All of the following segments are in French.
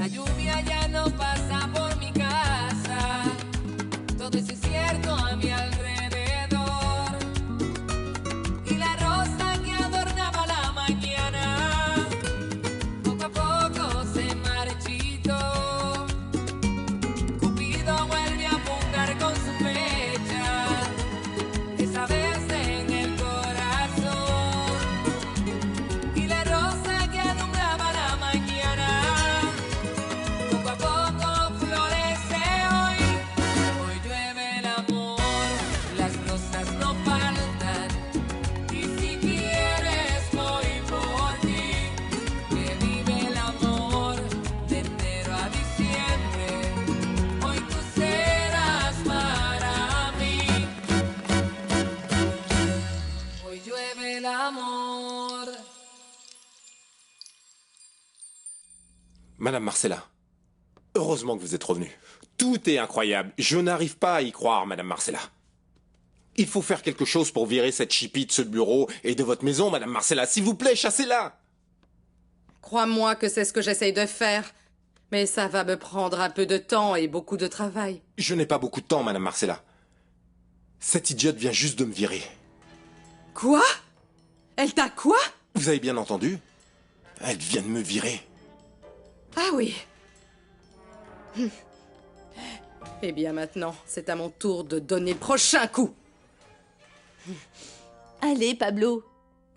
La lluvia ya no pasa por mi casa. Todo es incierto a mi alrededor. Y la rosa que adornaba la mañana poco a poco se marchitó. Cupido vuelve a apuntar con su flecha, esa vez en el corazón. Y la rosa que alumbraba la mañana poco a poco florece hoy. Hoy llueve el amor, las rosas no faltan. Y si quieres voy por ti, que vive el amor de enero a diciembre. Hoy tú serás para mí. Hoy llueve el amor. Madame Marcella, heureusement que vous êtes revenue. Tout est incroyable. Je n'arrive pas à y croire, Madame Marcella. Il faut faire quelque chose pour virer cette chipie de ce bureau et de votre maison, Madame Marcella. S'il vous plaît, chassez-la. Crois-moi que c'est ce que j'essaye de faire. Mais ça va me prendre un peu de temps et beaucoup de travail. Je n'ai pas beaucoup de temps, Madame Marcella. Cette idiote vient juste de me virer. Quoi? Elle t'a quoi? Vous avez bien entendu? Elle vient de me virer. Ah oui. Eh bien maintenant, c'est à mon tour de donner le prochain coup. Allez, Pablo,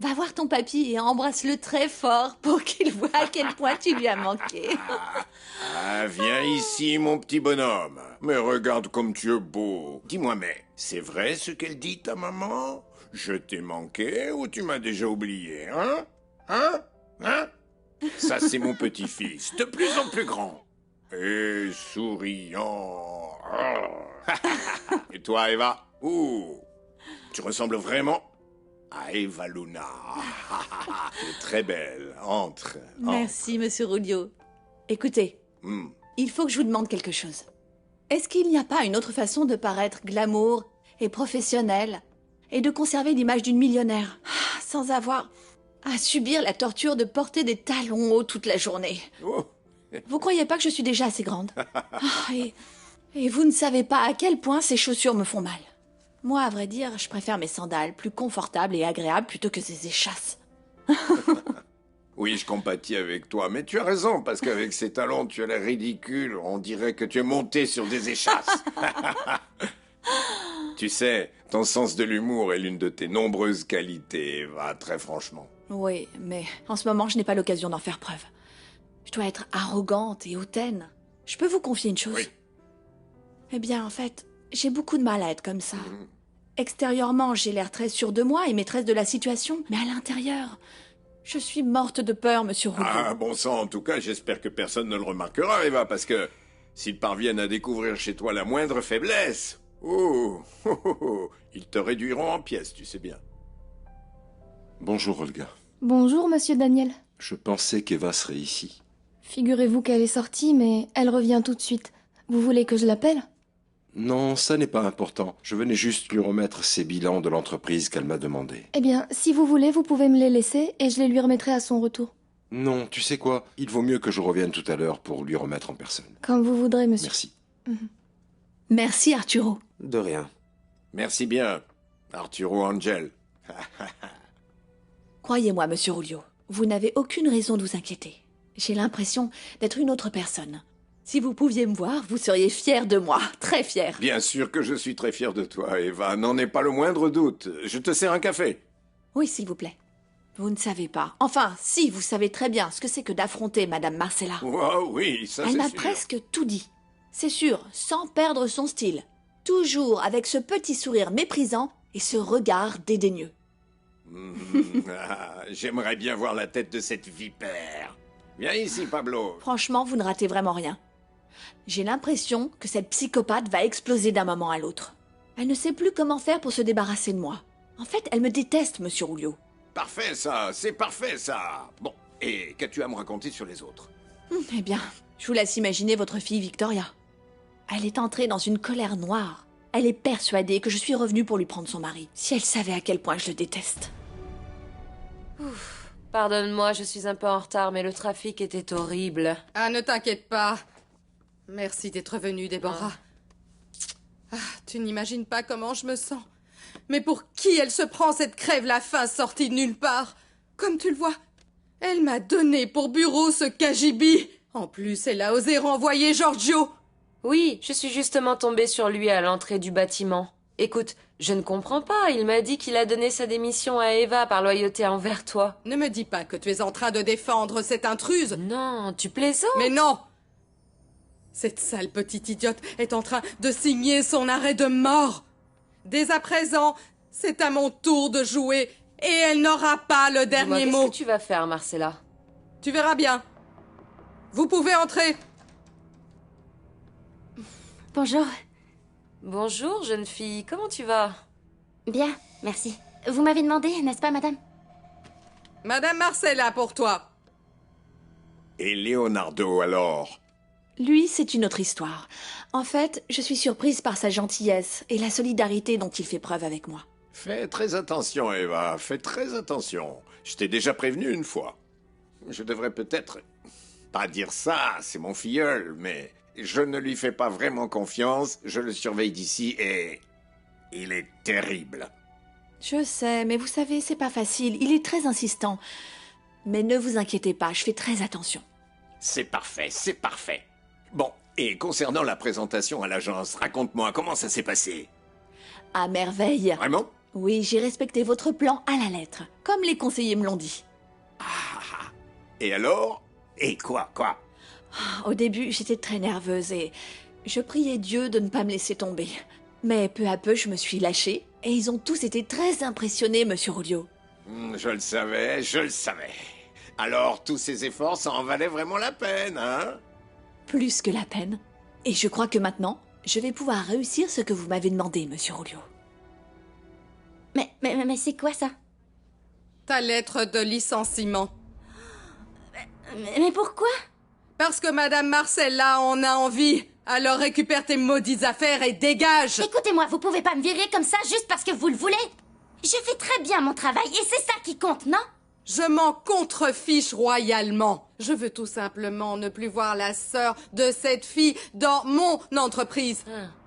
va voir ton papy et embrasse-le très fort pour qu'il voie à quel point tu lui as manqué. Ah, viens ici, mon petit bonhomme. Mais regarde comme tu es beau. Dis-moi, mais c'est vrai ce qu'elle dit, ta maman? Je t'ai manqué ou tu m'as déjà oublié, hein? Hein? Ça, c'est mon petit-fils, de plus en plus grand. Et souriant. Et toi, Eva? Ouh, tu ressembles vraiment à Eva Luna. Tu es très belle. Entre. Merci, monsieur Rulio. Écoutez, Hmm. il faut que je vous demande quelque chose. Est-ce qu'il n'y a pas une autre façon de paraître glamour et professionnel et de conserver l'image d'une millionnaire sans avoir à subir la torture de porter des talons hauts toute la journée? Oh. Vous croyez pas que je suis déjà assez grande? Et vous ne savez pas à quel point ces chaussures me font mal. Moi, à vrai dire, je préfère mes sandales, plus confortables et agréables plutôt que ces échasses. Oui, je compatis avec toi, mais tu as raison, parce qu'avec ces talons, tu as l'air ridicule. On dirait que tu es monté sur des échasses. Tu sais, ton sens de l'humour est l'une de tes nombreuses qualités, Eva, très franchement. Oui, mais en ce moment, je n'ai pas l'occasion d'en faire preuve. Je dois être arrogante et hautaine. Je peux vous confier une chose? Oui. Eh bien, en fait, j'ai beaucoup de mal à être comme ça. Extérieurement, j'ai l'air très sûre de moi et maîtresse de la situation, mais à l'intérieur, je suis morte de peur, monsieur Rouleau. Ah, bon sang, en tout cas, j'espère que personne ne le remarquera, Eva, parce que s'ils parviennent à découvrir chez toi la moindre faiblesse, ils te réduiront en pièces, tu sais bien. Bonjour Olga. Bonjour, monsieur Daniel. Je pensais qu'Eva serait ici. Figurez-vous qu'elle est sortie, mais elle revient tout de suite. Vous voulez que je l'appelle? Non, ça n'est pas important. Je venais juste lui remettre ses bilans de l'entreprise qu'elle m'a demandé. Eh bien, si vous voulez, vous pouvez me les laisser et je les lui remettrai à son retour. Non, tu sais quoi? Il vaut mieux que je revienne tout à l'heure pour lui remettre en personne. Comme vous voudrez, monsieur. Merci. Merci, Arturo. De rien. Merci bien, Arturo Angel. Croyez-moi, monsieur Rulio, vous n'avez aucune raison de vous inquiéter. J'ai l'impression d'être une autre personne. Si vous pouviez me voir, vous seriez fier de moi, très fier. Bien sûr que je suis très fier de toi, Eva, n'en ai pas le moindre doute. Je te sers un café. Oui, s'il vous plaît. Vous ne savez pas. Enfin, si, vous savez très bien ce que c'est que d'affronter Madame Marcella. Oh, oui, ça c'est Elle m'a sûr. presque tout dit. C'est sûr, sans perdre son style. Toujours avec ce petit sourire méprisant et ce regard dédaigneux. J'aimerais bien voir la tête de cette vipère. Viens ici, Pablo. Franchement, vous ne ratez vraiment rien. J'ai l'impression que cette psychopathe va exploser d'un moment à l'autre. Elle ne sait plus comment faire pour se débarrasser de moi. En fait, elle me déteste, monsieur Rulio. Parfait, ça, c'est parfait, ça. Bon, et qu'as-tu à me raconter sur les autres? Eh bien, je vous laisse imaginer votre fille Victoria. Elle est entrée dans une colère noire. Elle est persuadée que je suis revenue pour lui prendre son mari. Si elle savait à quel point je le déteste. Pardonne-moi, je suis un peu en retard, mais le trafic était horrible. Ah, ne t'inquiète pas. Merci d'être venue, Déborah. Ah, tu n'imagines pas comment je me sens. Mais pour qui elle se prend cette crève-la-faim sortie de nulle part? Comme tu le vois, elle m'a donné pour bureau ce cagibi. En plus, elle a osé renvoyer Giorgio. Oui, je suis justement tombée sur lui à l'entrée du bâtiment. Écoute, je ne comprends pas. Il m'a dit qu'il a donné sa démission à Eva par loyauté envers toi. Ne me dis pas que tu es en train de défendre cette intruse. Non, tu plaisantes. Mais non! Cette sale petite idiote est en train de signer son arrêt de mort. Dès à présent, c'est à mon tour de jouer et elle n'aura pas le dernier Dis-moi, mot. qu'est-ce que tu vas faire, Marcella? Tu verras bien. Vous pouvez entrer. Bonjour. Bonjour, jeune fille. Comment tu vas? Bien, merci. Vous m'avez demandé, n'est-ce pas, madame? Madame Marcella pour toi. Et Leonardo, alors? Lui, c'est une autre histoire. En fait, je suis surprise par sa gentillesse et la solidarité dont il fait preuve avec moi. Fais très attention, Eva, fais très attention. Je t'ai déjà prévenu une fois. Je devrais peut-être pas dire ça, c'est mon filleul, mais je ne lui fais pas vraiment confiance, je le surveille d'ici et... il est terrible. Je sais, mais vous savez, c'est pas facile. Il est très insistant. Mais ne vous inquiétez pas, je fais très attention. C'est parfait, c'est parfait. Bon, et concernant la présentation à l'agence, raconte-moi comment ça s'est passé. À merveille. Vraiment? Oui, j'ai respecté votre plan à la lettre, comme les conseillers me l'ont dit. Et alors? Et quoi? Au début, j'étais très nerveuse et je priais Dieu de ne pas me laisser tomber. Mais peu à peu, je me suis lâchée et ils ont tous été très impressionnés, monsieur Rulio. Je le savais, je le savais. Alors, tous ces efforts, ça en valait vraiment la peine, hein? Plus que la peine. Et je crois que maintenant, je vais pouvoir réussir ce que vous m'avez demandé, monsieur Rulio. Mais c'est quoi ça? Ta lettre de licenciement. Mais pourquoi? Parce que Madame Marcella en a envie. Alors récupère tes maudites affaires et dégage. Écoutez-moi, vous pouvez pas me virer comme ça juste parce que vous le voulez. Je fais très bien mon travail et c'est ça qui compte, non? Je m'en contrefiche royalement. Je veux tout simplement ne plus voir la sœur de cette fille dans mon entreprise.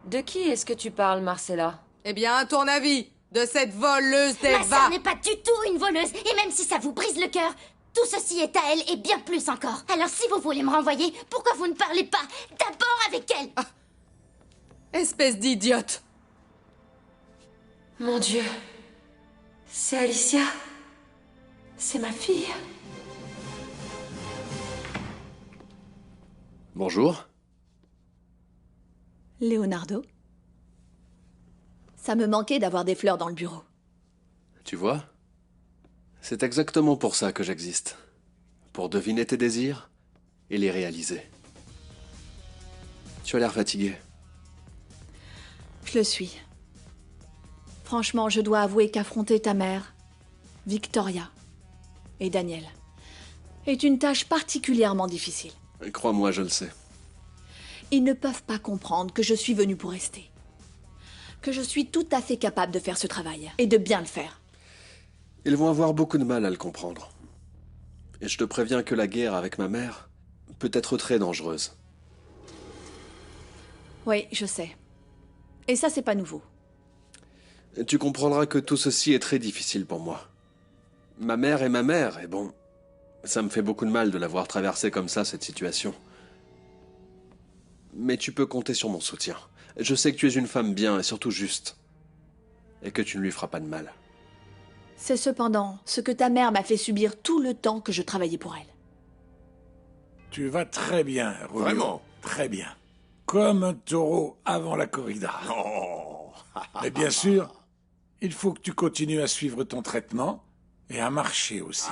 De qui est-ce que tu parles, Marcella? Eh bien, à ton avis, de cette voleuse Ma d'Eva. sœur n'est pas du tout une voleuse et même si ça vous brise le cœur, tout ceci est à elle et bien plus encore. Alors si vous voulez me renvoyer, pourquoi vous ne parlez pas d'abord avec elle? Espèce d'idiote. Mon Dieu. C'est Alicia. C'est ma fille. Bonjour. Leonardo? Ça me manquait d'avoir des fleurs dans le bureau. Tu vois? C'est exactement pour ça que j'existe. Pour deviner tes désirs et les réaliser. Tu as l'air fatigué. Je le suis. Franchement, je dois avouer qu'affronter ta mère, Victoria et Daniel est une tâche particulièrement difficile. Crois-moi, je le sais. Ils ne peuvent pas comprendre que je suis venue pour rester. Que je suis tout à fait capable de faire ce travail et de bien le faire. Ils vont avoir beaucoup de mal à le comprendre. Et je te préviens que la guerre avec ma mère peut être très dangereuse. Oui, je sais. Et ça, c'est pas nouveau. Et tu comprendras que tout ceci est très difficile pour moi. Ma mère est ma mère, et bon, ça me fait beaucoup de mal de la voir traverser comme ça cette situation. Mais tu peux compter sur mon soutien. Je sais que tu es une femme bien et surtout juste. Et que tu ne lui feras pas de mal. C'est cependant ce que ta mère m'a fait subir tout le temps que je travaillais pour elle. Tu vas très bien, Rulio. Vraiment? Très bien. Comme un taureau avant la corrida. Oh. Mais bien sûr, il faut que tu continues à suivre ton traitement et à marcher aussi.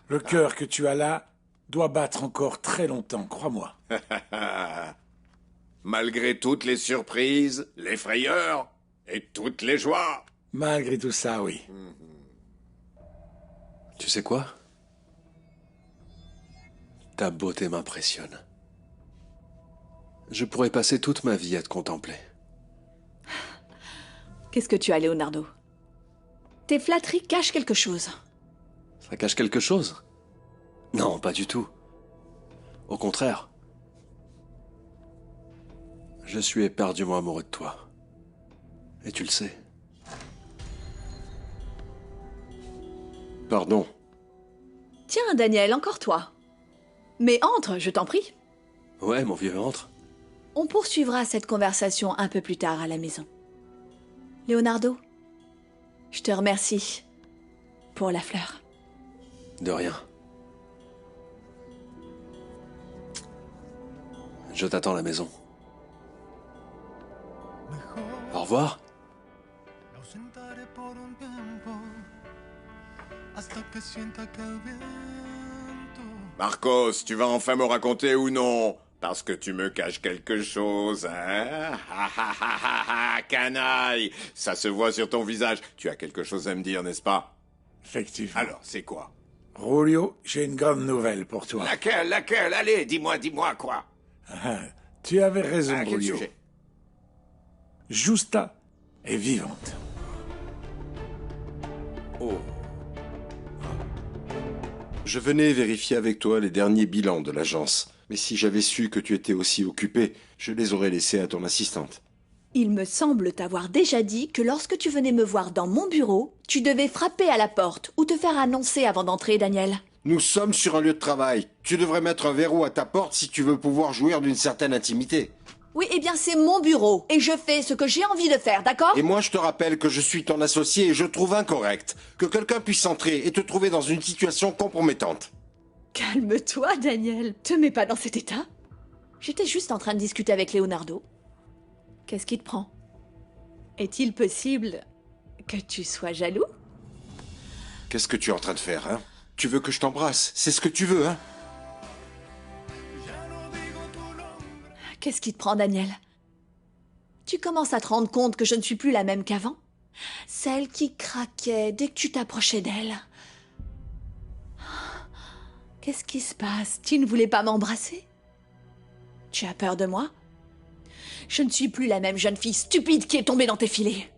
Le cœur que tu as là doit battre encore très longtemps, crois-moi. Malgré toutes les surprises, les frayeurs et toutes les joies. Malgré tout ça, oui. Tu sais quoi? Ta beauté m'impressionne. Je pourrais passer toute ma vie à te contempler. Qu'est-ce que tu as, Leonardo? Tes flatteries cachent quelque chose. Ça cache quelque chose? Non, pas du tout. Au contraire. Je suis éperdument amoureux de toi. Et tu le sais. Pardon. Tiens, Daniel, encore toi. Mais entre, je t'en prie. Ouais, mon vieux, entre. On poursuivra cette conversation un peu plus tard à la maison. Leonardo, je te remercie pour la fleur. De rien. Je t'attends à la maison. Au revoir. Marcos, tu vas enfin me raconter ou non? Parce que tu me caches quelque chose, hein? Canaille! Ça se voit sur ton visage. Tu as quelque chose à me dire, n'est-ce pas? Effectivement. Alors, c'est quoi? Julio, j'ai une grande nouvelle pour toi. Laquelle? Allez, dis-moi quoi? Tu avais raison, À quel Julio. sujet? Justa est vivante. Oh. Je venais vérifier avec toi les derniers bilans de l'agence. Mais si j'avais su que tu étais aussi occupé, je les aurais laissés à ton assistante. Il me semble t'avoir déjà dit que lorsque tu venais me voir dans mon bureau, tu devais frapper à la porte ou te faire annoncer avant d'entrer, Daniel. Nous sommes sur un lieu de travail. Tu devrais mettre un verrou à ta porte si tu veux pouvoir jouir d'une certaine intimité. Oui, eh bien c'est mon bureau, et je fais ce que j'ai envie de faire, d'accord? Et moi, je te rappelle que je suis ton associé et je trouve incorrect que quelqu'un puisse entrer et te trouver dans une situation compromettante. Calme-toi, Daniel. Te mets pas dans cet état. J'étais juste en train de discuter avec Leonardo. Qu'est-ce qui te prend? Est-il possible que tu sois jaloux? Qu'est-ce que tu es en train de faire, hein? Tu veux que je t'embrasse? C'est ce que tu veux, hein? Qu'est-ce qui te prend, Daniel? Tu commences à te rendre compte que je ne suis plus la même qu'avant? Celle qui craquait dès que tu t'approchais d'elle. Qu'est-ce qui se passe? Tu ne voulais pas m'embrasser? Tu as peur de moi? Je ne suis plus la même jeune fille stupide qui est tombée dans tes filets.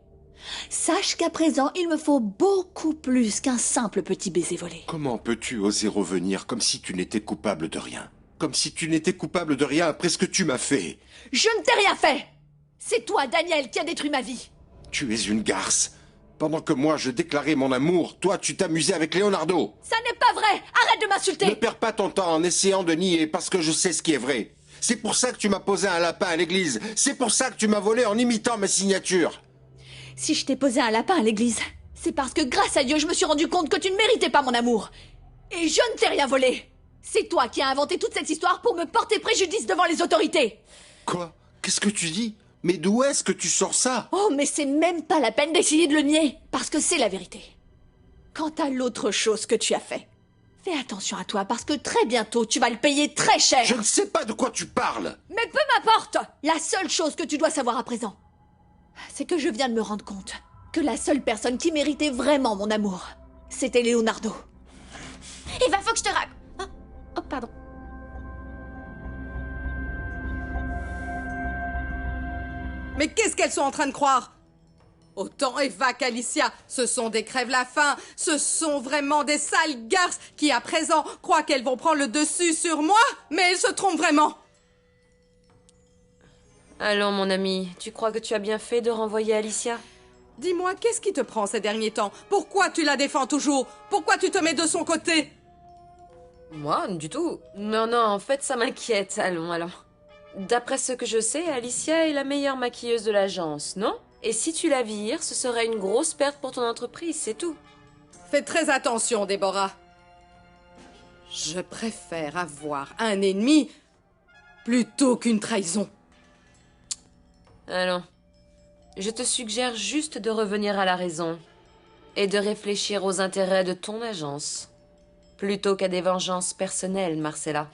Sache qu'à présent, il me faut beaucoup plus qu'un simple petit baiser volé. Comment peux-tu oser revenir comme si tu n'étais coupable de rien? Comme si tu n'étais coupable de rien après ce que tu m'as fait. Je ne t'ai rien fait! C'est toi, Daniel, qui a détruit ma vie. Tu es une garce. Pendant que moi je déclarais mon amour, toi tu t'amusais avec Leonardo. Ça n'est pas vrai! Arrête de m'insulter! Ne perds pas ton temps en essayant de nier parce que je sais ce qui est vrai. C'est pour ça que tu m'as posé un lapin à l'église. C'est pour ça que tu m'as volé en imitant ma signature. Si je t'ai posé un lapin à l'église, c'est parce que grâce à Dieu, je me suis rendu compte que tu ne méritais pas mon amour. Et je ne t'ai rien volé. C'est toi qui as inventé toute cette histoire pour me porter préjudice devant les autorités. Quoi? Qu'est-ce que tu dis? Mais d'où est-ce que tu sors ça? Oh, mais c'est même pas la peine d'essayer de le nier, parce que c'est la vérité. Quant à l'autre chose que tu as fait, fais attention à toi, parce que très bientôt, tu vas le payer très cher. Je ne sais pas de quoi tu parles. Mais peu m'importe! La seule chose que tu dois savoir à présent, c'est que je viens de me rendre compte que la seule personne qui méritait vraiment mon amour, c'était Leonardo. Eva, faut que je te raconte. Oh, pardon. Mais qu'est-ce qu'elles sont en train de croire? Autant Eva qu'Alicia, ce sont des crèves-la-faim, ce sont vraiment des sales garces qui, à présent, croient qu'elles vont prendre le dessus sur moi, mais elles se trompent vraiment. Allons, mon ami, tu crois que tu as bien fait de renvoyer Alicia? Dis-moi, qu'est-ce qui te prend ces derniers temps? Pourquoi tu la défends toujours? Pourquoi tu te mets de son côté? Moi, du tout. Non, en fait, ça m'inquiète. Allons. D'après ce que je sais, Alicia est la meilleure maquilleuse de l'agence, non? Et si tu la vires, ce serait une grosse perte pour ton entreprise, c'est tout. Fais très attention, Déborah. Je préfère avoir un ennemi plutôt qu'une trahison. Allons. Je te suggère juste de revenir à la raison et de réfléchir aux intérêts de ton agence, plutôt qu'à des vengeances personnelles, Marcella.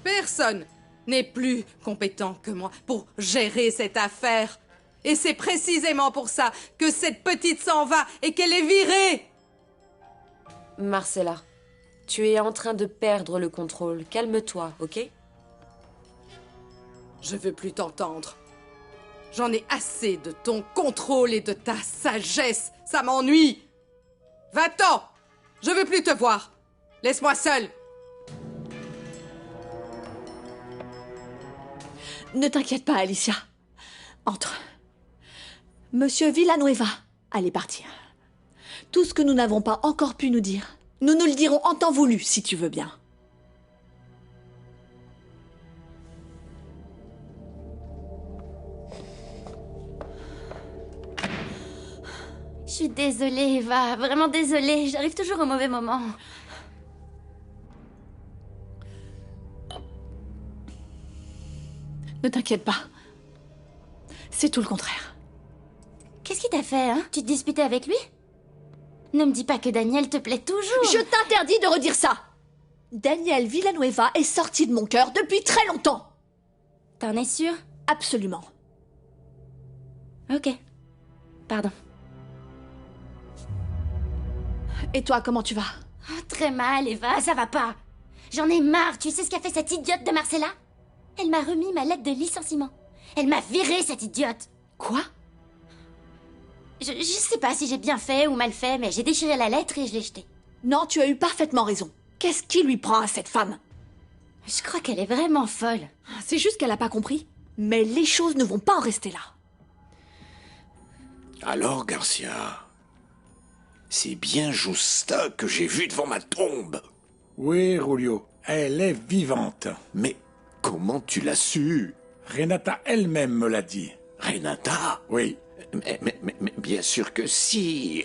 Personne n'est plus compétent que moi pour gérer cette affaire. Et c'est précisément pour ça que cette petite s'en va et qu'elle est virée. Marcella, tu es en train de perdre le contrôle. Calme-toi, ok? Je veux plus t'entendre. J'en ai assez de ton contrôle et de ta sagesse. Ça m'ennuie. Va-t'en Je veux plus te voir. Laisse-moi seule. Ne t'inquiète pas, Alicia. Entre. Monsieur Villanueva, allez partir. Tout ce que nous n'avons pas encore pu nous dire, nous nous le dirons en temps voulu, si tu veux bien. Je suis désolée, Eva. Vraiment désolée. J'arrive toujours au mauvais moment. Ne t'inquiète pas. C'est tout le contraire. Qu'est-ce qui t'a fait, hein? Tu te disputais avec lui? Ne me dis pas que Daniel te plaît toujours. Je t'interdis de redire ça. Daniel Villanueva est sorti de mon cœur depuis très longtemps. T'en es sûr? Absolument. Ok. Pardon. Et toi, comment tu vas? Oh, très mal, Eva, ça va pas. J'en ai marre, tu sais ce qu'a fait cette idiote de Marcella? Elle m'a remis ma lettre de licenciement. Elle m'a viré, cette idiote. Quoi? Je sais pas si j'ai bien fait ou mal fait, mais j'ai déchiré la lettre et je l'ai jetée. Non, tu as eu parfaitement raison. Qu'est-ce qui lui prend à cette femme? Je crois qu'elle est vraiment folle. C'est juste qu'elle a pas compris. Mais les choses ne vont pas en rester là. Alors, Garcia, c'est bien Justa que j'ai vu devant ma tombe. Oui, Julio, elle est vivante. Mais comment tu l'as su? Renata elle-même me l'a dit. Renata? Oui. Mais bien sûr que si.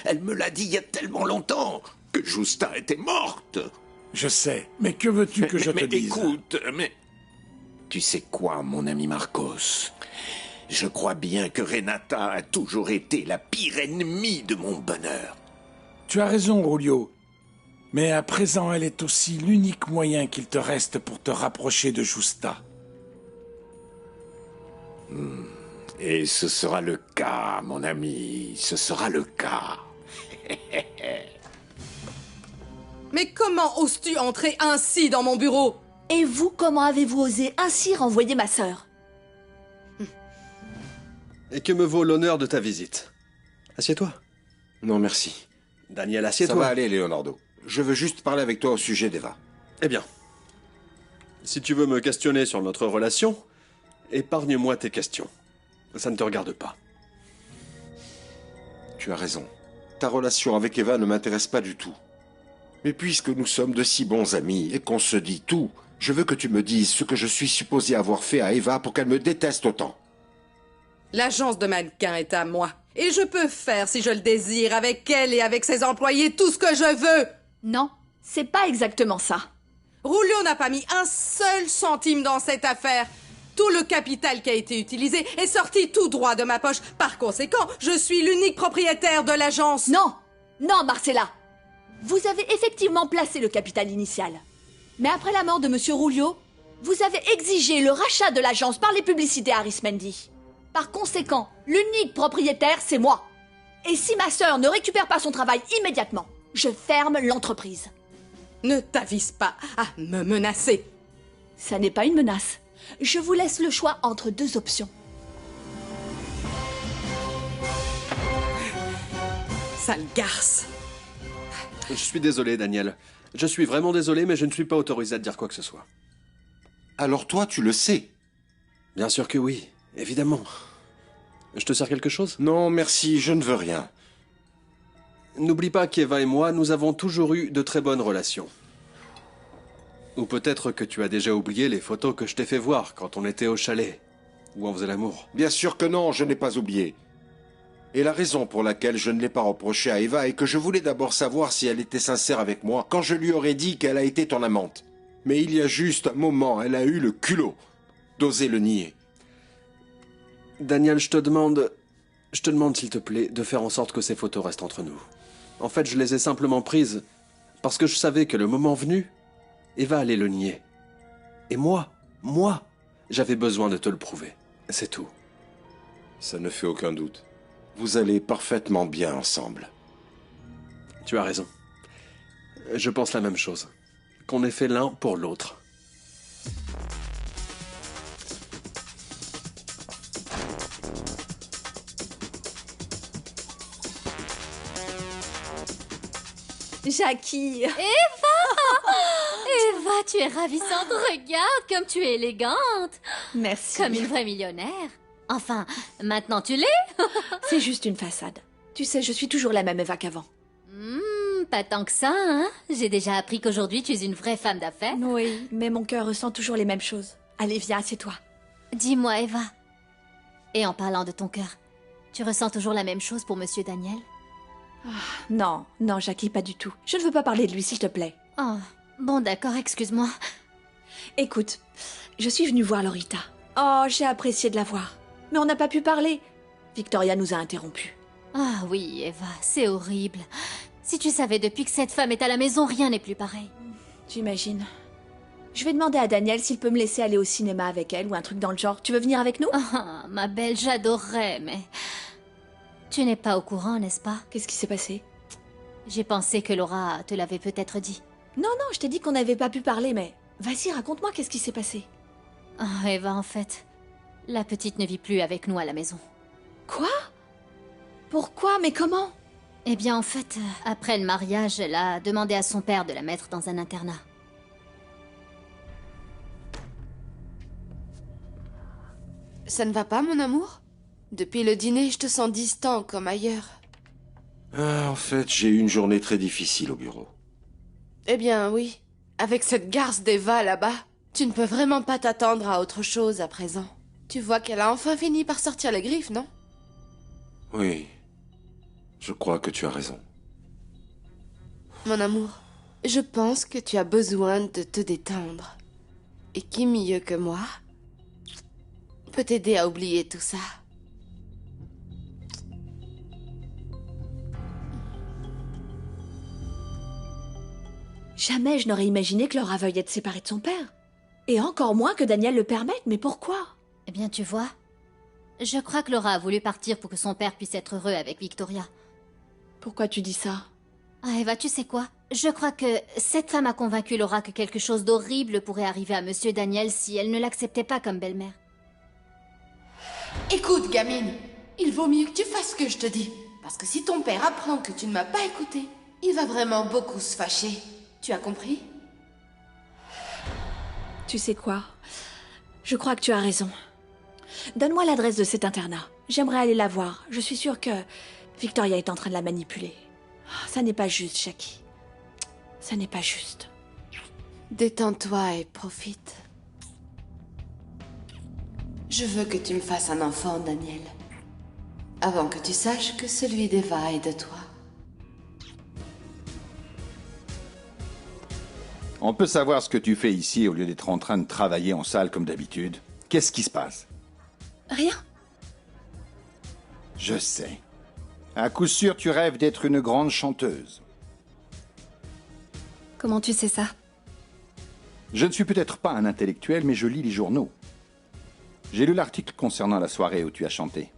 Elle me l'a dit il y a tellement longtemps que Justa était morte. Je sais, mais que veux-tu que je te dise? Écoute, mais... Tu sais quoi, mon ami Marcos? Je crois bien que Renata a toujours été la pire ennemie de mon bonheur. Tu as raison, Julio. Mais à présent, elle est aussi l'unique moyen qu'il te reste pour te rapprocher de Justa. Et ce sera le cas, mon ami, ce sera le cas. Mais comment oses-tu entrer ainsi dans mon bureau? Et vous, comment avez-vous osé ainsi renvoyer ma sœur? Et que me vaut l'honneur de ta visite? Assieds-toi. Non, merci. Daniel, Ça assieds-toi. va aller, Leonardo. Je veux juste parler avec toi au sujet d'Eva. Eh bien, si tu veux me questionner sur notre relation, épargne-moi tes questions. Ça ne te regarde pas. Tu as raison. Ta relation avec Eva ne m'intéresse pas du tout. Mais puisque nous sommes de si bons amis et qu'on se dit tout, je veux que tu me dises ce que je suis supposé avoir fait à Eva pour qu'elle me déteste autant. L'agence de mannequins est à moi. Et je peux faire, si je le désire, avec elle et avec ses employés, tout ce que je veux. Non, c'est pas exactement ça. Julio n'a pas mis un seul centime dans cette affaire. Tout le capital qui a été utilisé est sorti tout droit de ma poche. Par conséquent, je suis l'unique propriétaire de l'agence. Non, non, Marcella. Vous avez effectivement placé le capital initial. Mais après la mort de Monsieur Julio, vous avez exigé le rachat de l'agence par les publicités Arismendi. Par conséquent, l'unique propriétaire, c'est moi. Et si ma sœur ne récupère pas son travail immédiatement, je ferme l'entreprise. Ne t'avise pas à me menacer. Ça n'est pas une menace. Je vous laisse le choix entre deux options. Sale garce. Je suis désolé, Daniel. Je suis vraiment désolé, mais je ne suis pas autorisé à te dire quoi que ce soit. Alors toi, tu le sais. Bien sûr que oui, évidemment. Je te sers quelque chose? Non, merci, je ne veux rien. N'oublie pas qu'Eva et moi, nous avons toujours eu de très bonnes relations. Ou peut-être que tu as déjà oublié les photos que je t'ai fait voir quand on était au chalet, où on faisait l'amour. Bien sûr que non, je n'ai pas oublié. Et la raison pour laquelle je ne l'ai pas reproché à Eva est que je voulais d'abord savoir si elle était sincère avec moi quand je lui aurais dit qu'elle a été ton amante. Mais il y a juste un moment, elle a eu le culot d'oser le nier. Daniel, je te demande s'il te plaît, de faire en sorte que ces photos restent entre nous. En fait, je les ai simplement prises parce que je savais que le moment venu, Eva allait le nier. Et moi, j'avais besoin de te le prouver. C'est tout. Ça ne fait aucun doute. Vous allez parfaitement bien ensemble. Tu as raison. Je pense la même chose. Qu'on est fait l'un pour l'autre. Jackie! Eva, tu es ravissante. Regarde comme tu es élégante. Merci. Comme une vraie millionnaire. Enfin, maintenant tu l'es. C'est juste une façade. Tu sais, je suis toujours la même Eva qu'avant. Pas tant que ça, hein. J'ai déjà appris qu'aujourd'hui tu es une vraie femme d'affaires. Oui, mais mon cœur ressent toujours les mêmes choses. Allez, viens, assieds-toi. Dis-moi, Eva. Et en parlant de ton cœur, tu ressens toujours la même chose pour Monsieur Daniel? Non, non, Jackie, pas du tout. Je ne veux pas parler de lui, s'il te plaît. Oh, bon d'accord, excuse-moi. Écoute, je suis venue voir Lorita. Oh, j'ai apprécié de la voir. Mais on n'a pas pu parler. Victoria nous a interrompus. Ah oui, Eva, c'est horrible. Si tu savais, depuis que cette femme est à la maison, rien n'est plus pareil. J'imagine. Je vais demander à Daniel s'il peut me laisser aller au cinéma avec elle ou un truc dans le genre. Tu veux venir avec nous? Ah, ma belle, j'adorerais, mais... Tu n'es pas au courant, n'est-ce pas? Qu'est-ce qui s'est passé? J'ai pensé que Laura te l'avait peut-être dit. Non, non, je t'ai dit qu'on n'avait pas pu parler, mais... Vas-y, raconte-moi qu'est-ce qui s'est passé. Ah, Eva, en fait, la petite ne vit plus avec nous à la maison. Quoi? Pourquoi? Mais comment? Eh bien, en fait, après le mariage, elle a demandé à son père de la mettre dans un internat. Ça ne va pas, mon amour? Depuis le dîner, je te sens distant comme ailleurs. En fait, j'ai eu une journée très difficile au bureau. Eh bien, oui. Avec cette garce d'Eva là-bas, tu ne peux vraiment pas t'attendre à autre chose à présent. Tu vois qu'elle a enfin fini par sortir les griffes, non? Oui. Je crois que tu as raison. Mon amour, je pense que tu as besoin de te détendre. Et qui mieux que moi peut t'aider à oublier tout ça? Jamais je n'aurais imaginé que Laura veuille être séparée de son père. Et encore moins que Daniel le permette, mais pourquoi? Eh bien, tu vois, je crois que Laura a voulu partir pour que son père puisse être heureux avec Victoria. Pourquoi tu dis ça? Ah, Eva, tu sais quoi? Je crois que cette femme a convaincu Laura que quelque chose d'horrible pourrait arriver à Monsieur Daniel si elle ne l'acceptait pas comme belle-mère. Écoute, gamine, il vaut mieux que tu fasses ce que je te dis. Parce que si ton père apprend que tu ne m'as pas écouté, il va vraiment beaucoup se fâcher. Tu as compris? Tu sais quoi? Je crois que tu as raison. Donne-moi l'adresse de cet internat. J'aimerais aller la voir. Je suis sûre que Victoria est en train de la manipuler. Ça n'est pas juste, Jackie. Ça n'est pas juste. Détends-toi et profite. Je veux que tu me fasses un enfant, Daniel. Avant que tu saches que celui d'Eva est de toi. On peut savoir ce que tu fais ici au lieu d'être en train de travailler en salle comme d'habitude. Qu'est-ce qui se passe? Rien. Je sais. À coup sûr, tu rêves d'être une grande chanteuse. Comment tu sais ça? Je ne suis peut-être pas un intellectuel, mais je lis les journaux. J'ai lu l'article concernant la soirée où tu as chanté.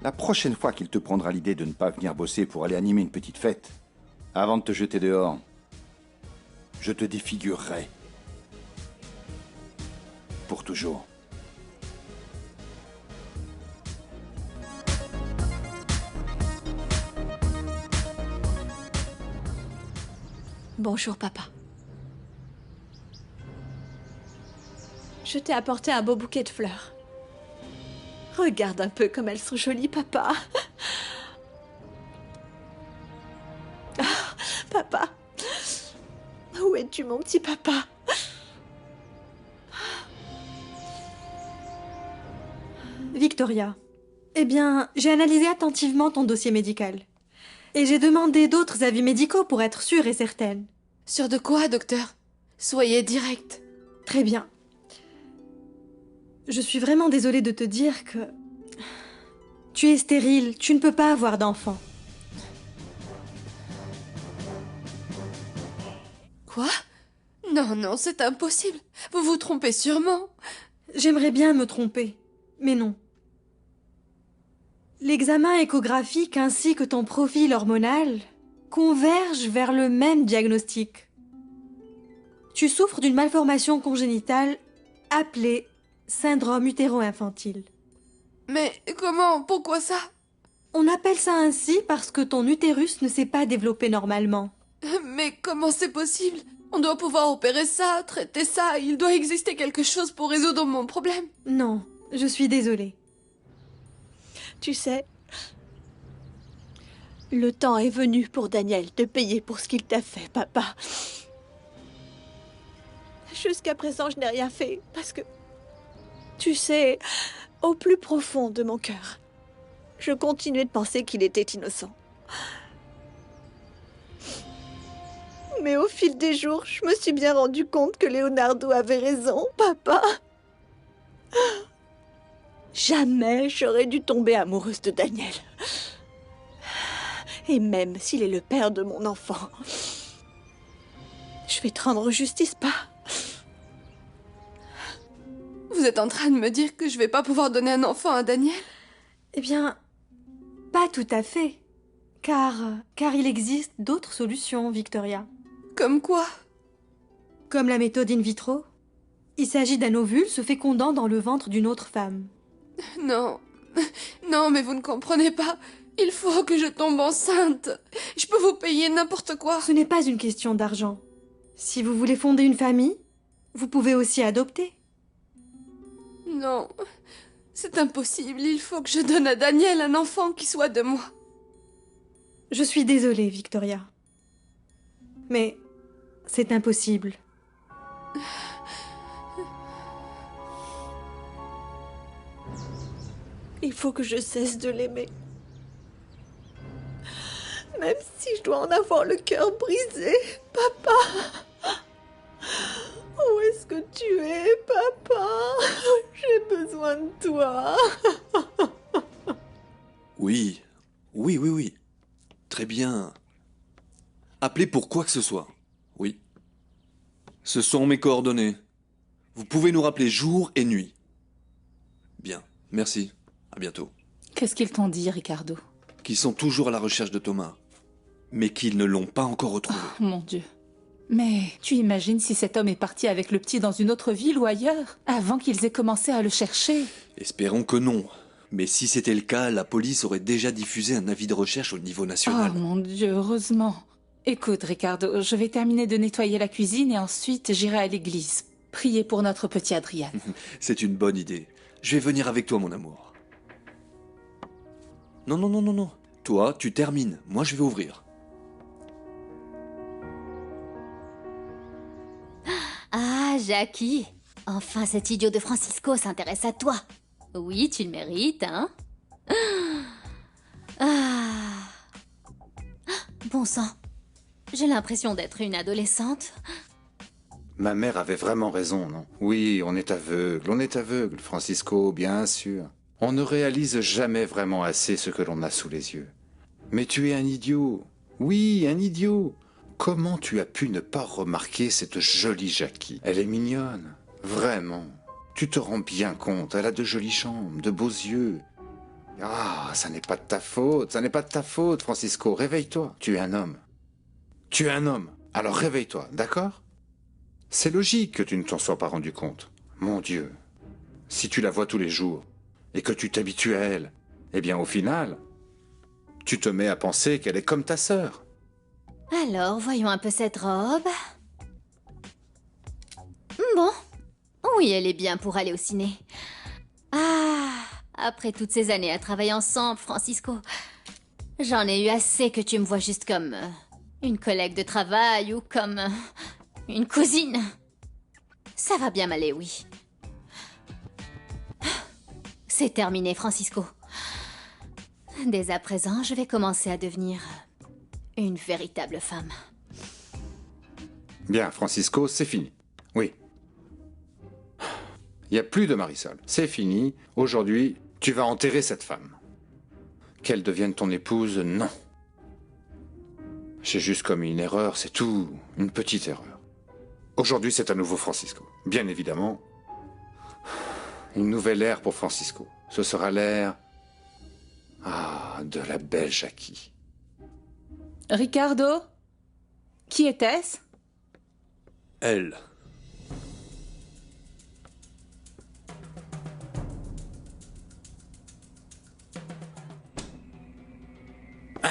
La prochaine fois qu'il te prendra l'idée de ne pas venir bosser pour aller animer une petite fête, avant de te jeter dehors, je te défigurerai. Pour toujours. Bonjour, papa. Je t'ai apporté un beau bouquet de fleurs. Regarde un peu comme elles sont jolies, papa. Ah, papa. Où es-tu, mon petit papa? Victoria, eh bien, j'ai analysé attentivement ton dossier médical. Et j'ai demandé d'autres avis médicaux pour être sûre et certaine. Sûre de quoi, docteur? Soyez direct. Très bien. Je suis vraiment désolée de te dire que... Tu es stérile, tu ne peux pas avoir d'enfant. Quoi? Non, non, c'est impossible. Vous vous trompez sûrement. J'aimerais bien me tromper, mais non. L'examen échographique ainsi que ton profil hormonal convergent vers le même diagnostic. Tu souffres d'une malformation congénitale appelée syndrome utéro-infantile. Mais comment? Pourquoi ça? On appelle ça ainsi parce que ton utérus ne s'est pas développé normalement. Mais comment c'est possible? On doit pouvoir opérer ça, traiter ça. Il doit exister quelque chose pour résoudre mon problème. Non, je suis désolée. Tu sais, le temps est venu pour Daniel de payer pour ce qu'il t'a fait, papa. Jusqu'à présent, je n'ai rien fait parce que, tu sais, au plus profond de mon cœur, je continuais de penser qu'il était innocent. Mais au fil des jours, je me suis bien rendu compte que Leonardo avait raison, papa. Jamais j'aurais dû tomber amoureuse de Daniel. Et même s'il est le père de mon enfant, je vais te rendre justice, pas? Vous êtes en train de me dire que je vais pas pouvoir donner un enfant à Daniel? Eh bien, pas tout à fait. Car il existe d'autres solutions, Victoria. Comme quoi? Comme la méthode in vitro. Il s'agit d'un ovule se fécondant dans le ventre d'une autre femme. Non. Non, mais vous ne comprenez pas. Il faut que je tombe enceinte. Je peux vous payer n'importe quoi. Ce n'est pas une question d'argent. Si vous voulez fonder une famille, vous pouvez aussi adopter. Non. C'est impossible. Il faut que je donne à Daniel un enfant qui soit de moi. Je suis désolée, Victoria. Mais c'est impossible. Il faut que je cesse de l'aimer. Même si je dois en avoir le cœur brisé, papa. Où est-ce que tu es, papa? J'ai besoin de toi. Oui. Oui. Très bien. Appelez pour quoi que ce soit. Oui. Ce sont mes coordonnées. Vous pouvez nous rappeler jour et nuit. Bien, merci. À bientôt. Qu'est-ce qu'ils t'ont dit, Ricardo? Qu'ils sont toujours à la recherche de Thomas, mais qu'ils ne l'ont pas encore retrouvé. Oh, mon Dieu. Mais tu imagines si cet homme est parti avec le petit dans une autre ville ou ailleurs, avant qu'ils aient commencé à le chercher? Espérons que non. Mais si c'était le cas, la police aurait déjà diffusé un avis de recherche au niveau national. Oh mon Dieu, heureusement. Écoute, Ricardo, je vais terminer de nettoyer la cuisine et ensuite j'irai à l'église. Prier pour notre petit Adrien. C'est une bonne idée. Je vais venir avec toi, mon amour. Non. Toi, tu termines. Moi, je vais ouvrir. Ah, Jackie. Enfin, cet idiot de Francisco s'intéresse à toi. Oui, tu le mérites, hein? Ah. Bon sang. J'ai l'impression d'être une adolescente. Ma mère avait vraiment raison, non? Oui, on est aveugle, Francisco, bien sûr. On ne réalise jamais vraiment assez ce que l'on a sous les yeux. Mais tu es un idiot. Oui, un idiot. Comment tu as pu ne pas remarquer cette jolie Jackie? Elle est mignonne, vraiment. Tu te rends bien compte, elle a de jolies jambes, de beaux yeux. Ah, ça n'est pas de ta faute, Francisco. Réveille-toi, tu es un homme. Tu es un homme, alors réveille-toi, d'accord? C'est logique que tu ne t'en sois pas rendu compte. Mon Dieu, si tu la vois tous les jours, et que tu t'habitues à elle, eh bien au final, tu te mets à penser qu'elle est comme ta sœur. Alors, voyons un peu cette robe. Bon. Oui, elle est bien pour aller au ciné. Ah, après toutes ces années à travailler ensemble, Francisco, j'en ai eu assez que tu me vois juste comme une collègue de travail ou comme une cousine. Ça va bien m'aller, oui. C'est terminé, Francisco. Dès à présent, je vais commencer à devenir une véritable femme. Bien, Francisco, c'est fini. Oui. Il n'y a plus de Marisol. C'est fini. Aujourd'hui, tu vas enterrer cette femme. Qu'elle devienne ton épouse, non. J'ai juste commis une erreur, c'est tout. Une petite erreur. Aujourd'hui, c'est à nouveau Francisco. Bien évidemment. Une nouvelle ère pour Francisco. Ce sera l'ère... Ah, de la belle Jackie. Ricardo? Qui était-ce? Elle.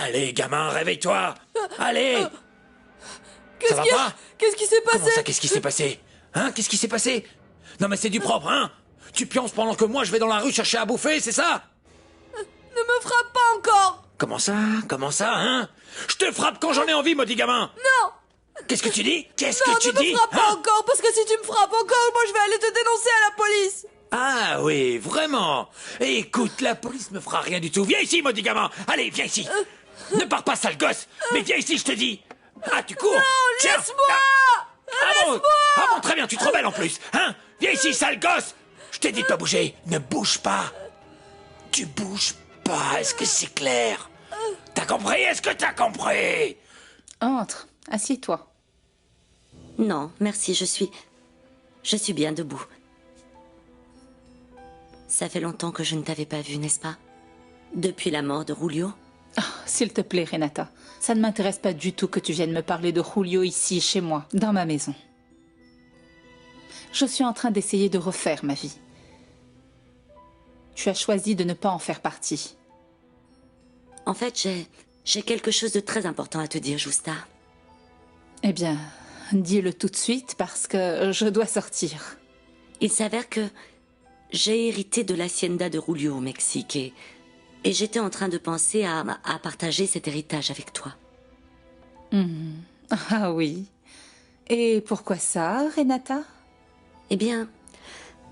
Allez, gamin, réveille-toi. Allez. Ça va pas? Qu'est-ce qui s'est passé? Comment ça, qu'est-ce qui s'est passé? Hein? Qu'est-ce qui s'est passé? Non mais c'est du propre, hein? Tu pionces pendant que moi je vais dans la rue chercher à bouffer, c'est ça? Ne me frappe pas encore! Comment ça, hein? Je te frappe quand j'en ai envie, maudit gamin! Non! Qu'est-ce que tu dis? Qu'est-ce Non, que tu ne dis? me frappe pas hein? encore, parce que si tu me frappes encore, moi je vais aller te dénoncer à la police! Ah oui, vraiment? Écoute, la police me fera rien du tout. Viens ici, maudit gamin! Allez, viens ici! Ne pars pas, sale gosse! Mais viens ici, je te dis! Ah, tu cours! Non, Tiens. laisse-moi! Ah bon, très bien, tu te rebelles en plus, hein? Viens ici, sale gosse! Je t'ai dit de pas bouger. Ne bouge pas. Tu bouges pas, est-ce que c'est clair? T'as compris? Est-ce que t'as compris? Entre, assieds-toi. Non, merci, je suis bien debout. Ça fait longtemps que je ne t'avais pas vu, n'est-ce pas? Depuis la mort de Julio? Oh, s'il te plaît, Renata, ça ne m'intéresse pas du tout que tu viennes me parler de Julio ici, chez moi, dans ma maison. Je suis en train d'essayer de refaire ma vie. Tu as choisi de ne pas en faire partie. En fait, j'ai quelque chose de très important à te dire, Justa. Eh bien, dis-le tout de suite parce que je dois sortir. Il s'avère que j'ai hérité de l'hacienda de Julio au Mexique et j'étais en train de penser à partager cet héritage avec toi. Ah oui. Et pourquoi ça, Renata? Eh bien,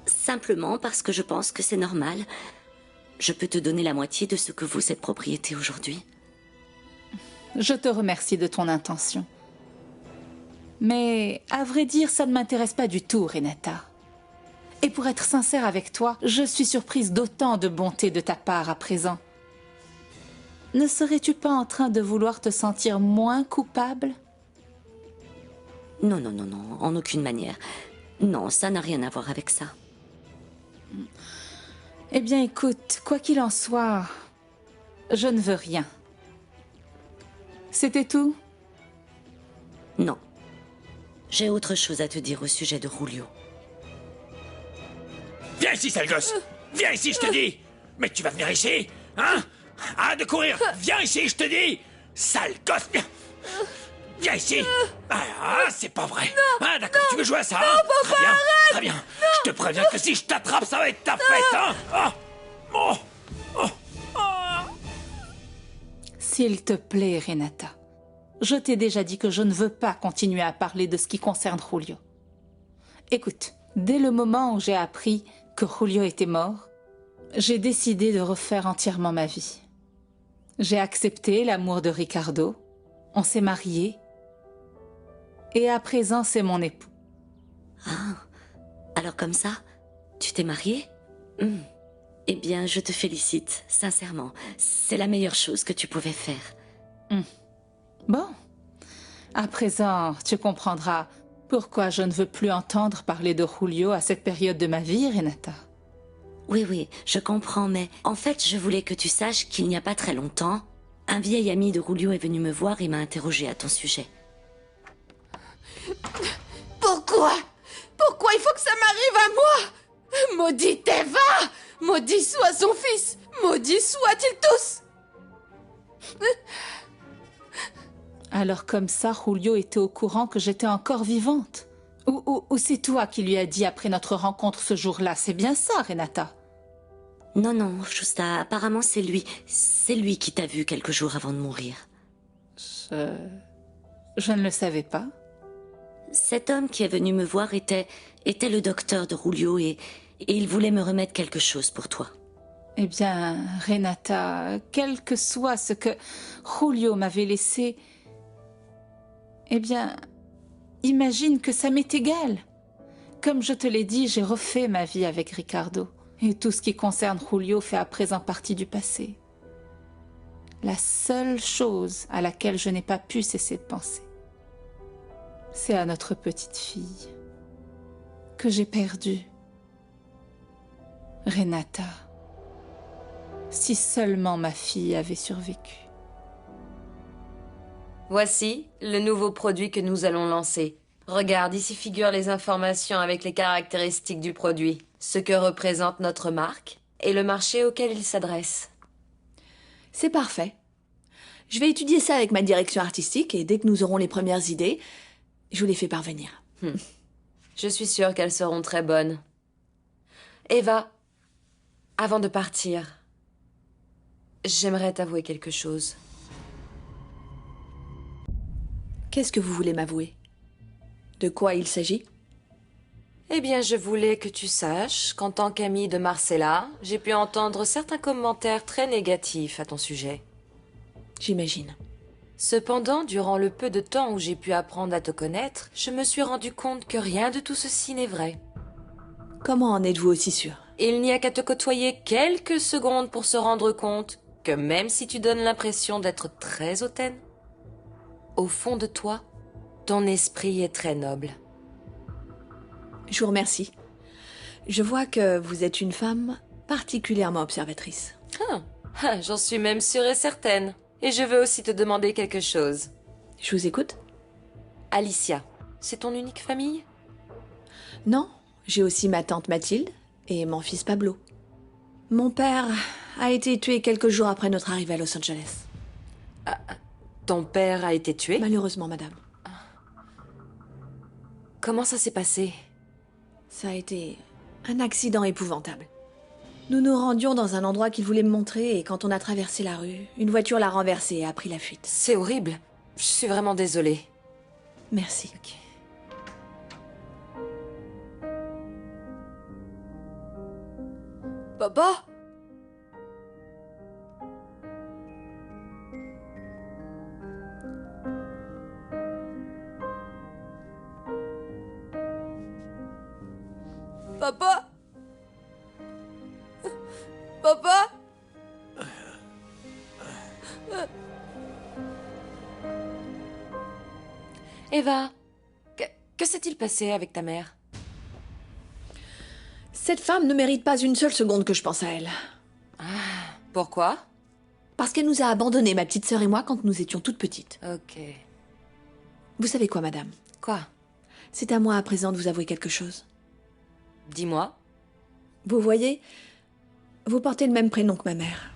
simplement parce que je pense que c'est normal. Je peux te donner la moitié de ce que vaut cette propriété aujourd'hui. Je te remercie de ton intention. Mais, à vrai dire, ça ne m'intéresse pas du tout, Renata. Et pour être sincère avec toi, je suis surprise d'autant de bonté de ta part à présent. Ne serais-tu pas en train de vouloir te sentir moins coupable? Non, non, non, non, en aucune manière. Non, ça n'a rien à voir avec ça. Eh bien, écoute, quoi qu'il en soit, je ne veux rien. C'était tout? Non. J'ai autre chose à te dire au sujet de Julio. Viens ici, sale gosse! Viens ici, je te dis! Mais tu vas venir ici? Hein? Arrête de courir! Viens ici, je te dis! Sale gosse! Viens ici! Ah, c'est pas vrai! Ah, d'accord, tu veux jouer à ça, hein? Papa, très bien, arrête! très bien. Je te préviens que si je t'attrape, ça va être ta fête, hein? S'il te plaît, Renata. Je t'ai déjà dit que je ne veux pas continuer à parler de ce qui concerne Julio. Écoute, dès le moment où j'ai appris que Julio était mort, j'ai décidé de refaire entièrement ma vie. J'ai accepté l'amour de Ricardo, on s'est mariés, et à présent c'est mon époux. Ah, alors comme ça, tu t'es mariée? Eh bien, je te félicite, sincèrement. C'est la meilleure chose que tu pouvais faire. Bon, à présent, tu comprendras pourquoi je ne veux plus entendre parler de Julio à cette période de ma vie, Renata. Oui, oui, je comprends, mais en fait, je voulais que tu saches qu'il n'y a pas très longtemps, un vieil ami de Julio est venu me voir et m'a interrogé à ton sujet. Pourquoi? Pourquoi il faut que ça m'arrive à moi? Maudite Eva! Maudit soit son fils! Maudits soient-ils tous! Alors comme ça, Julio était au courant que j'étais encore vivante? Ou c'est toi qui lui as dit après notre rencontre ce jour-là? C'est bien ça, Renata? Non, non, Justa, apparemment c'est lui. C'est lui qui t'a vu quelques jours avant de mourir. Je ne le savais pas. Cet homme qui est venu me voir était le docteur de Julio et il voulait me remettre quelque chose pour toi. Eh bien, Renata, quel que soit ce que Julio m'avait laissé, eh bien, imagine que ça m'est égal. Comme je te l'ai dit, j'ai refait ma vie avec Ricardo. Et tout ce qui concerne Julio fait à présent partie du passé. La seule chose à laquelle je n'ai pas pu cesser de penser, c'est à notre petite fille que j'ai perdue. Renata, si seulement ma fille avait survécu. Voici le nouveau produit que nous allons lancer. Regarde, ici figurent les informations avec les caractéristiques du produit, ce que représente notre marque et le marché auquel il s'adresse. C'est parfait. Je vais étudier ça avec ma direction artistique et dès que nous aurons les premières idées, je vous les fais parvenir. Je suis sûre qu'elles seront très bonnes. Eva, avant de partir, j'aimerais t'avouer quelque chose. Qu'est-ce que vous voulez m'avouer? De quoi il s'agit? Eh bien, je voulais que tu saches qu'en tant qu'amie de Marcella, j'ai pu entendre certains commentaires très négatifs à ton sujet. J'imagine. Cependant, durant le peu de temps où j'ai pu apprendre à te connaître, je me suis rendu compte que rien de tout ceci n'est vrai. Comment en êtes-vous aussi sûr? Il n'y a qu'à te côtoyer quelques secondes pour se rendre compte que même si tu donnes l'impression d'être très hautaine, au fond de toi, ton esprit est très noble. Je vous remercie. Je vois que vous êtes une femme particulièrement observatrice. J'en suis même sûre et certaine. Et je veux aussi te demander quelque chose. Je vous écoute. Alicia, c'est ton unique famille? Non, j'ai aussi ma tante Mathilde et mon fils Pablo. Mon père a été tué quelques jours après notre arrivée à Los Angeles. Ton père a été tué? Malheureusement, madame. Comment ça s'est passé? Ça a été un accident épouvantable. Nous nous rendions dans un endroit qu'il voulait me montrer et quand on a traversé la rue, une voiture l'a renversé et a pris la fuite. C'est horrible. Je suis vraiment désolée. Merci. Papa? Papa? Papa? Eva, que s'est-il passé avec ta mère? Cette femme ne mérite pas une seule seconde que je pense à elle. Pourquoi? Parce qu'elle nous a abandonnés, ma petite sœur et moi, quand nous étions toutes petites. Ok. Vous savez quoi, madame? Quoi? C'est à moi à présent de vous avouer quelque chose. Dis-moi. Vous voyez, vous portez le même prénom que ma mère.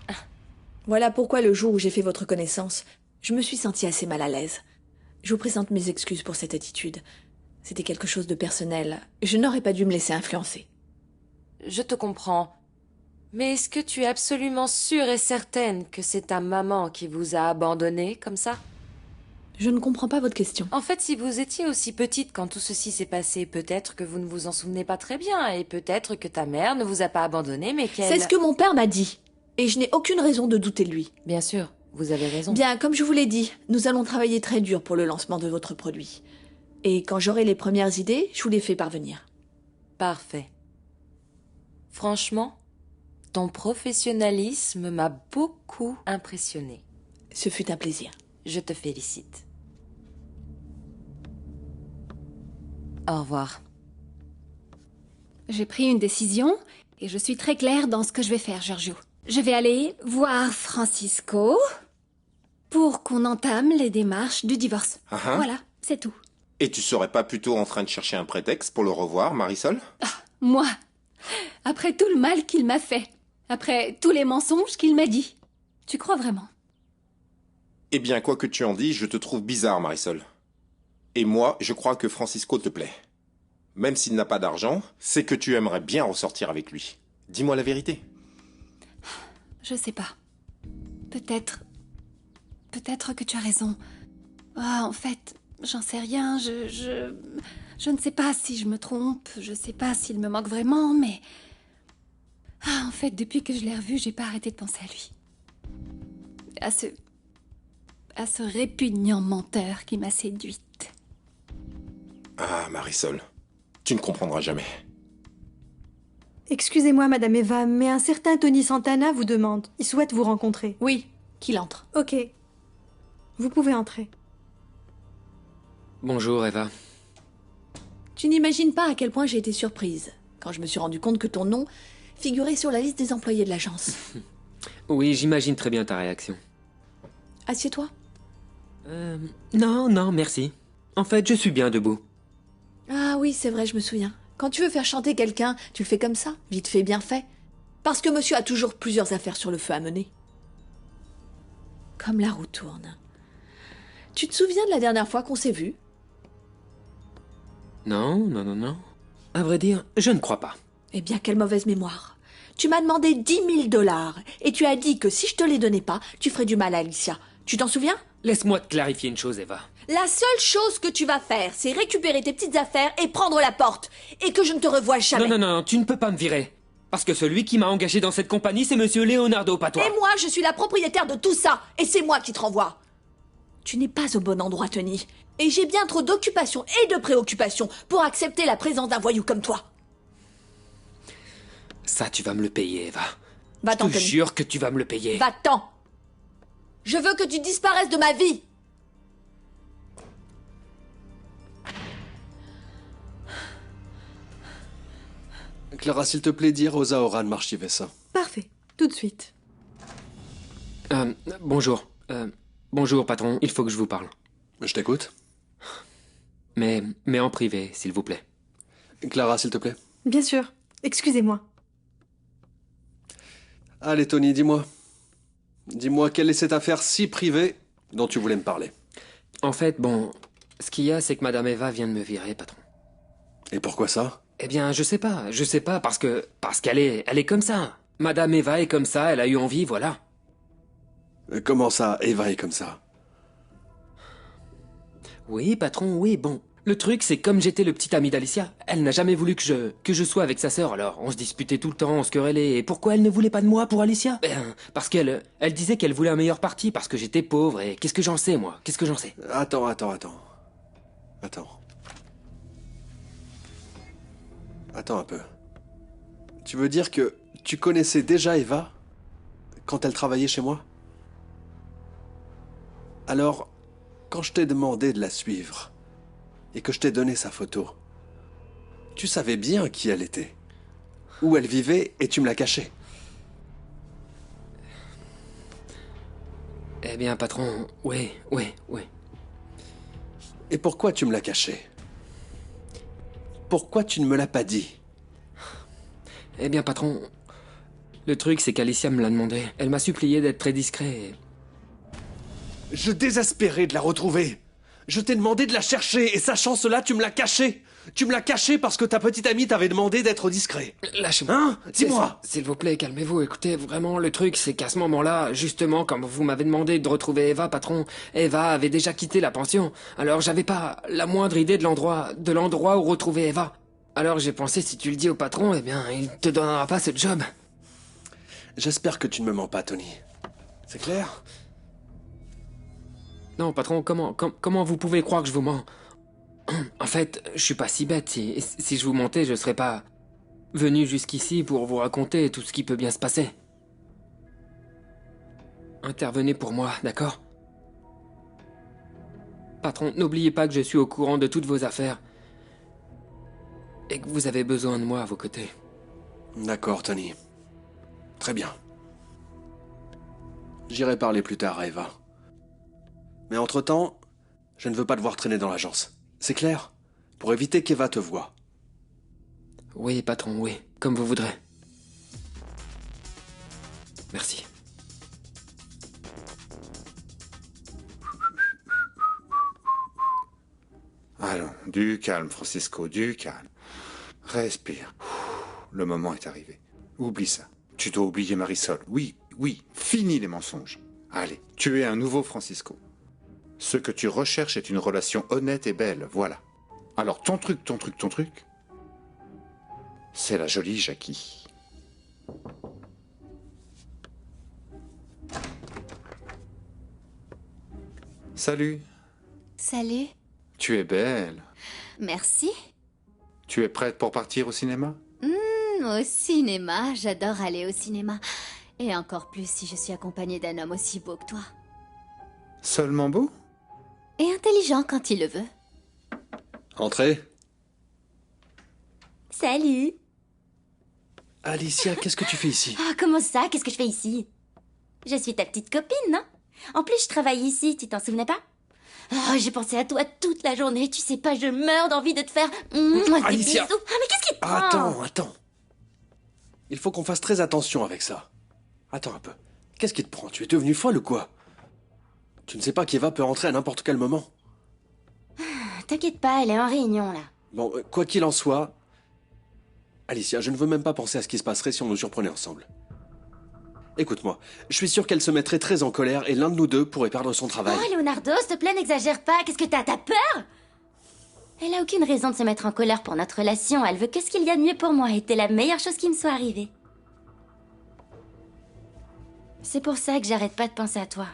Voilà pourquoi le jour où j'ai fait votre connaissance, je me suis sentie assez mal à l'aise. Je vous présente mes excuses pour cette attitude. C'était quelque chose de personnel. Je n'aurais pas dû me laisser influencer. Je te comprends. Mais est-ce que tu es absolument sûre et certaine que c'est ta maman qui vous a abandonné comme ça? Je ne comprends pas votre question. En fait, si vous étiez aussi petite quand tout ceci s'est passé, peut-être que vous ne vous en souvenez pas très bien, et peut-être que ta mère ne vous a pas abandonné, mais qu'elle... C'est ce que mon père m'a dit. Et je n'ai aucune raison de douter de lui. Bien sûr, vous avez raison. Bien, comme je vous l'ai dit, nous allons travailler très dur pour le lancement de votre produit. Et quand j'aurai les premières idées, je vous les fais parvenir. Parfait. Franchement, ton professionnalisme m'a beaucoup impressionné. Ce fut un plaisir. Je te félicite. Au revoir. J'ai pris une décision et je suis très claire dans ce que je vais faire, Giorgio. Je vais aller voir Francisco pour qu'on entame les démarches du divorce. Voilà, c'est tout. Et tu serais pas plutôt en train de chercher un prétexte pour le revoir, Marisol? Moi, après tout le mal qu'il m'a fait, après tous les mensonges qu'il m'a dit, tu crois vraiment? Eh bien, quoi que tu en dis, je te trouve bizarre, Marisol. Et moi, je crois que Francisco te plaît. Même s'il n'a pas d'argent, c'est que tu aimerais bien ressortir avec lui. Dis-moi la vérité. Je sais pas. Peut-être que tu as raison. En fait, j'en sais rien. Je ne sais pas si je me trompe. Je sais pas s'il me manque vraiment, mais... en fait, depuis que je l'ai revu, j'ai pas arrêté de penser à lui. À ce répugnant menteur qui m'a séduite. Ah, Marisol, tu ne comprendras jamais. Excusez-moi, Madame Eva, mais un certain Tony Santana vous demande. Il souhaite vous rencontrer. Oui, qu'il entre. Ok. Vous pouvez entrer. Bonjour, Eva. Tu n'imagines pas à quel point j'ai été surprise quand je me suis rendu compte que ton nom figurait sur la liste des employés de l'agence. Oui, j'imagine très bien ta réaction. Assieds-toi. Non, merci. En fait, je suis bien debout. Ah oui, c'est vrai, je me souviens. Quand tu veux faire chanter quelqu'un, tu le fais comme ça, vite fait, bien fait. Parce que monsieur a toujours plusieurs affaires sur le feu à mener. Comme la roue tourne. Tu te souviens de la dernière fois qu'on s'est vus? Non, non, non, non. À vrai dire, je ne crois pas. Eh bien, quelle mauvaise mémoire. Tu m'as demandé 10 000 $ et tu as dit que si je te les donnais pas, tu ferais du mal à Alicia. Tu t'en souviens? Laisse-moi te clarifier une chose, Eva. La seule chose que tu vas faire, c'est récupérer tes petites affaires et prendre la porte. Et que je ne te revoie jamais. Non, non, non, tu ne peux pas me virer. Parce que celui qui m'a engagé dans cette compagnie, c'est monsieur Leonardo, pas toi. Et moi, je suis la propriétaire de tout ça. Et c'est moi qui te renvoie. Tu n'es pas au bon endroit, Tony. Et j'ai bien trop d'occupations et de préoccupations pour accepter la présence d'un voyou comme toi. Ça, tu vas me le payer, Eva. Va-t'en, Je te jure que tu vas me le payer. Va-t'en. Je veux que tu disparaisses de ma vie. Clara, s'il te plaît, dis à Rosa Oran de m'archiver ça. Parfait, tout de suite. Bonjour. Bonjour, patron, il faut que je vous parle. Je t'écoute. Mais en privé, s'il vous plaît. Clara, s'il te plaît. Bien sûr. Excusez-moi. Allez, Tony, dis-moi. Dis-moi, quelle est cette affaire si privée dont tu voulais me parler? En fait, bon, ce qu'il y a, c'est que Madame Eva vient de me virer, patron. Et pourquoi ça? Eh bien, je sais pas, parce qu'elle est comme ça. Madame Eva est comme ça, elle a eu envie, voilà. Comment ça, Eva est comme ça? Oui, patron, oui, bon. Le truc, c'est comme j'étais le petit ami d'Alicia, elle n'a jamais voulu que je sois avec sa sœur, alors on se disputait tout le temps, on se querellait. Et pourquoi elle ne voulait pas de moi pour Alicia? Ben, parce qu'elle disait qu'elle voulait un meilleur parti, parce que j'étais pauvre, et qu'est-ce que j'en sais, moi? Qu'est-ce que j'en sais? Attends. Attends un peu. Tu veux dire que tu connaissais déjà Eva quand elle travaillait chez moi? Alors, quand je t'ai demandé de la suivre et que je t'ai donné sa photo, tu savais bien qui elle était, où elle vivait et tu me l'as cachée. Eh bien, patron, oui. Et pourquoi tu me l'as cachée? Pourquoi tu ne me l'as pas dit? Eh bien, patron, le truc, c'est qu'Alicia me l'a demandé. Elle m'a supplié d'être très discret. Je désespérais de la retrouver. Je t'ai demandé de la chercher, et sachant cela, tu me l'as cachée. Tu me l'as cachée parce que ta petite amie t'avait demandé d'être discret. Lâchez-moi. Hein? Dis-moi. S'il vous plaît, calmez-vous. Écoutez, vraiment, le truc, c'est qu'à ce moment-là, justement, comme vous m'avez demandé de retrouver Eva, patron, Eva avait déjà quitté la pension. Alors, j'avais pas la moindre idée de l'endroit où retrouver Eva. Alors, j'ai pensé, si tu le dis au patron, eh bien, il te donnera pas ce job. J'espère que tu ne me mens pas, Tony. C'est clair? Non, patron, comment vous pouvez croire que je vous mens? En fait, je suis pas si bête. Si je vous mentais, je serais pas venu jusqu'ici pour vous raconter tout ce qui peut bien se passer. Intervenez pour moi, d'accord? Patron, n'oubliez pas que je suis au courant de toutes vos affaires. Et que vous avez besoin de moi à vos côtés. D'accord, Tony. Très bien. J'irai parler plus tard à Eva. Mais entre-temps, je ne veux pas te voir traîner dans l'agence. C'est clair? Pour éviter qu'Eva te voie. Oui, patron, oui. Comme vous voudrez. Merci. Allons, du calme, Francisco, du calme. Respire. Le moment est arrivé. Oublie ça. Tu dois oublier Marisol. Oui, fini les mensonges. Allez, tu es un nouveau Francisco. Ce que tu recherches est une relation honnête et belle, voilà. Alors ton truc, c'est la jolie Jackie. Salut. Salut. Tu es belle. Merci. Tu es prête pour partir au cinéma? Au cinéma, j'adore aller au cinéma. Et encore plus si je suis accompagnée d'un homme aussi beau que toi. Seulement beau? Et intelligent quand il le veut. Entrez. Salut. Alicia, qu'est-ce que tu fais ici? Ah, comment ça? Qu'est-ce que je fais ici? Je suis ta petite copine, non? En plus, je travaille ici, tu t'en souvenais pas? Oh, j'ai pensé à toi toute la journée, tu sais pas, je meurs d'envie de te faire des Alicia. bisous. Ah, mais qu'est-ce qui te prend? Attends. Il faut qu'on fasse très attention avec ça. Attends un peu. Qu'est-ce qui te prend? Tu es devenue folle ou quoi? Tu ne sais pas qu'Eva peut rentrer à n'importe quel moment. T'inquiète pas, elle est en réunion, là. Bon, quoi qu'il en soit... Alicia, je ne veux même pas penser à ce qui se passerait si on nous surprenait ensemble. Écoute-moi, je suis sûr qu'elle se mettrait très en colère et l'un de nous deux pourrait perdre son travail. Oh, Leonardo, s'il te plaît, n'exagère pas. Qu'est-ce que t'as peur? Elle a aucune raison de se mettre en colère pour notre relation. Elle veut que ce qu'il y a de mieux pour moi et t'es la meilleure chose qui me soit arrivée. C'est pour ça que j'arrête pas de penser à toi.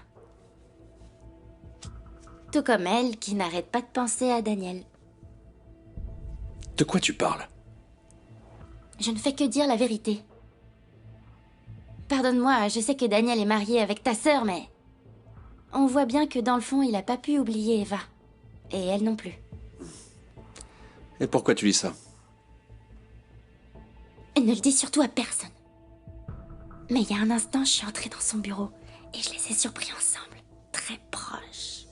Tout comme elle qui n'arrête pas de penser à Daniel. De quoi tu parles? Je ne fais que dire la vérité. Pardonne-moi, je sais que Daniel est marié avec ta sœur, mais... On voit bien que dans le fond, il a pas pu oublier Eva. Et elle non plus. Et pourquoi tu dis ça? Ne le dis surtout à personne. Mais il y a un instant, je suis entrée dans son bureau et je les ai surpris ensemble, très proches.